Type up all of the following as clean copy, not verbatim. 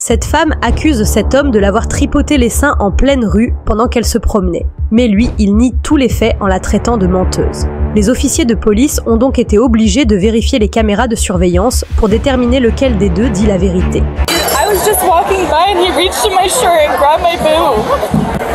Cette femme accuse cet homme de l'avoir tripoté les seins en pleine rue pendant qu'elle se promenait. Mais lui, il nie tous les faits en la traitant de menteuse. Les officiers de police ont donc été obligés de vérifier les caméras de surveillance pour déterminer lequel des deux dit la vérité. I was just walking by and he reached in my shirt and grabbed my boob.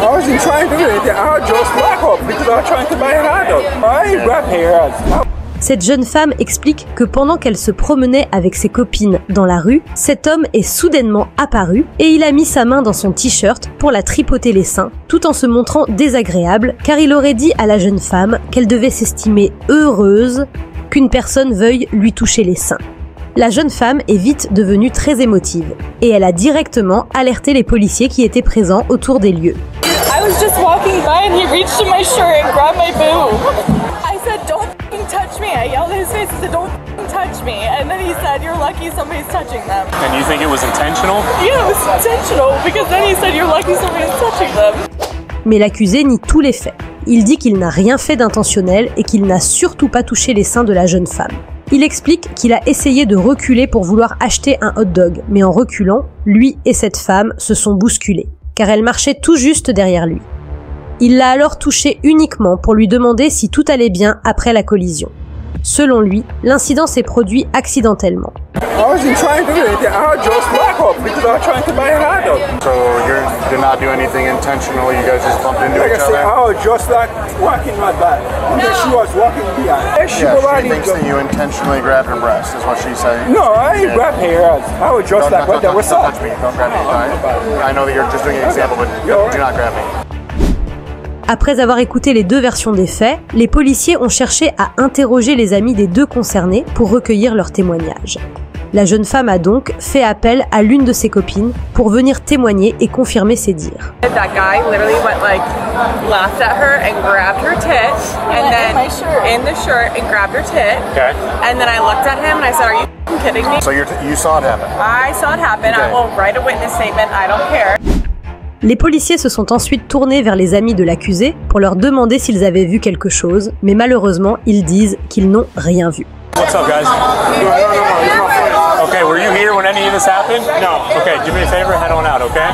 I wasn't trying to do anything. I just back up because I was trying to buy a hot dog. I ain't grab her ass. Cette jeune femme explique que pendant qu'elle se promenait avec ses copines dans la rue, cet homme est soudainement apparu et il a mis sa main dans son t-shirt pour la tripoter les seins, tout en se montrant désagréable car il aurait dit à la jeune femme qu'elle devait s'estimer heureuse qu'une personne veuille lui toucher les seins. La jeune femme est vite devenue très émotive et elle a directement alerté les policiers qui étaient présents autour des lieux. I was just walking by and he reached in my shirt and grabbed my boob. I said, "Don't touch me." I yelled in his face, I said, "Don't touch me." And then he said, "You're lucky somebody's touching them." And you think it was intentional? Yeah, it was intentional because then he said, "You're lucky somebody's touching them." Mais l'accusé nie tous les faits. Il dit qu'il n'a rien fait d'intentionnel et qu'il n'a surtout pas touché les seins de la jeune femme. Il explique qu'il a essayé de reculer pour vouloir acheter un hot dog, mais en reculant, lui et cette femme se sont bousculés, car elle marchait tout juste derrière lui. Il l'a alors touchée uniquement pour lui demander si tout allait bien après la collision. Selon lui, l'incident s'est produit accidentellement. I wasn't trying to do anything. I just back up because I was trying to buy a hot dog. So you did not do anything intentionally, you guys just bumped into Like each I said, other? I was just like walking my back. And then she was walking behind. And she She thinks that you intentionally grabbed her breast, is what she's saying. No, I ain't grabbed her ass. I was just like, what the what's Don't up? touch me, don't grab me. I know that you're just doing an example, but do not grab me. Après avoir écouté les deux versions des faits, les policiers ont cherché à interroger les amis des deux concernés pour recueillir leurs témoignages. La jeune femme a donc fait appel à l'une de ses copines pour venir témoigner et confirmer ses dires. That guy literally went like, laughed at her and grabbed her tit, and then in the shirt and grabbed her tit. Okay. And then I looked at him and I said, "Are you kidding me?" So you saw it happen? I saw it happen. I will write a witness statement. I don't care. Les policiers se sont ensuite tournés vers les amis de l'accusé pour leur demander s'ils avaient vu quelque chose, mais malheureusement, ils disent qu'ils n'ont rien vu. What's up, guys? Okay, were you here when any of this happened? No. Okay, do me a favor, head on out, okay?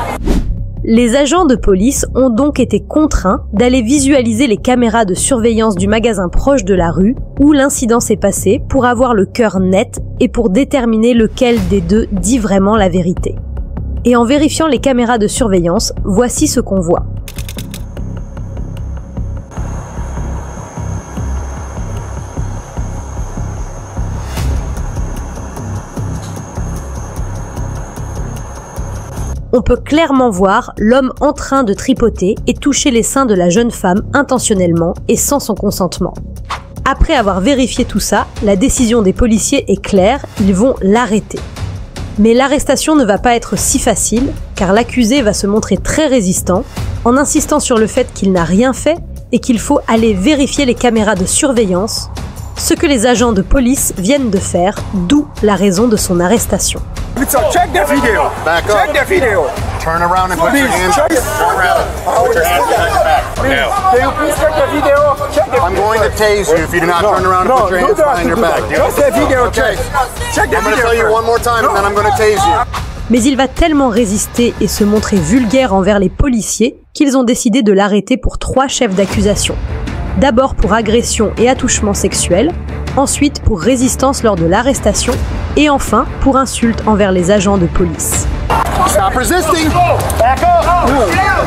Les agents de police ont donc été contraints d'aller visualiser les caméras de surveillance du magasin proche de la rue où l'incident s'est passé pour avoir le cœur net et pour déterminer lequel des deux dit vraiment la vérité. Et en vérifiant les caméras de surveillance, voici ce qu'on voit. On peut clairement voir l'homme en train de tripoter et toucher les seins de la jeune femme intentionnellement et sans son consentement. Après avoir vérifié tout ça, la décision des policiers est claire, ils vont l'arrêter. Mais l'arrestation ne va pas être si facile, car l'accusé va se montrer très résistant, en insistant sur le fait qu'il n'a rien fait et qu'il faut aller vérifier les caméras de surveillance, ce que les agents de police viennent de faire, d'où la raison de son arrestation. So check the video. Back up. Check the video. Turn around and put your hands Check it. turn around. Put your hands behind your back. Please, can you please check the video? Check the I'm going to tase you if you do not turn around and put your hands behind your back. Just the video, Okay. check the I'm going to video. tell you one more time and then I'm going to tase you. Mais il va tellement résister et se montrer vulgaire envers les policiers qu'ils ont décidé de l'arrêter pour 3 chefs d'accusation. D'abord pour agression et attouchement sexuel, ensuite pour résistance lors de l'arrestation et enfin pour insulte envers les agents de police. Stop resisting. Back up.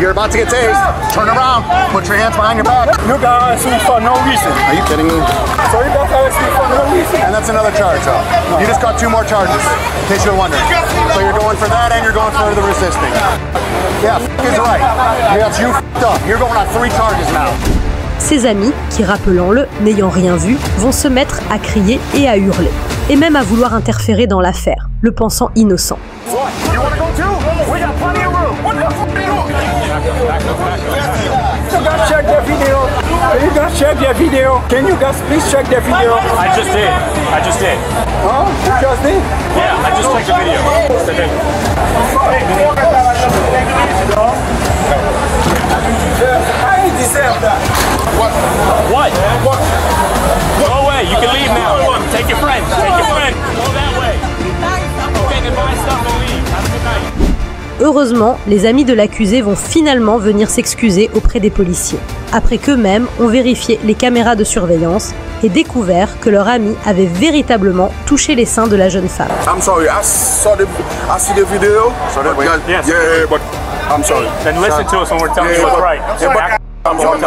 You're about to get tased. Turn around. Put your hands behind your back. You got arrested me for no reason. Are you kidding me? So you got arrested me for no reason. And that's another charge, though. You just got 2 more charges, in case you're wondering. So you're going for that and you're going for the resisting. Yeah, is right. Yes, you f***ed up. You're going on 3 charges now. Ses amis, qui rappelons-le, n'ayant rien vu, vont se mettre à crier et à hurler, et même à vouloir interférer dans l'affaire, le pensant innocent. You want to go too? We got plenty of room. What the f*** are you doing? You guys check the video. You guys check the video. Can you guys please check the video? I just did. Huh? You just did? Yeah, I just checked the video. I ain't deserve that. What? Go away. You can leave now. Take your friend. Go that way. Okay, then buy stuff and leave. Have a good night. Heureusement, les amis de l'accusé vont finalement venir s'excuser auprès des policiers, après qu'eux-mêmes ont vérifié les caméras de surveillance et découvert que leur ami avait véritablement touché les seins de la jeune femme. I'm sorry, I see the video. Yes. Yeah, but I'm sorry. Then listen to us when we're telling you what's right. I'm sorry.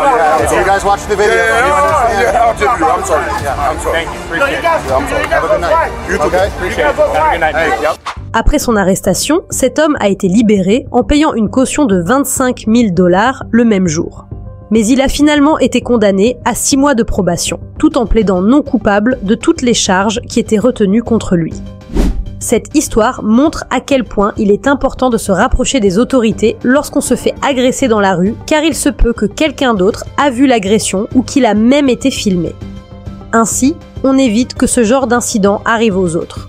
If you guys watch the video, you understand. I'll tell you. I'm sorry. I'm sorry. Thank you. Appreciate it. I'm sorry. Have a good night. You too. Okay? Appreciate it. Have a good night. Hey. Yep. Après son arrestation, cet homme a été libéré en payant une caution de 25 000 $ le même jour. Mais il a finalement été condamné à 6 mois de probation, tout en plaidant non coupable de toutes les charges qui étaient retenues contre lui. Cette histoire montre à quel point il est important de se rapprocher des autorités lorsqu'on se fait agresser dans la rue, car il se peut que quelqu'un d'autre a vu l'agression ou qu'il a même été filmé. Ainsi, on évite que ce genre d'incident arrive aux autres.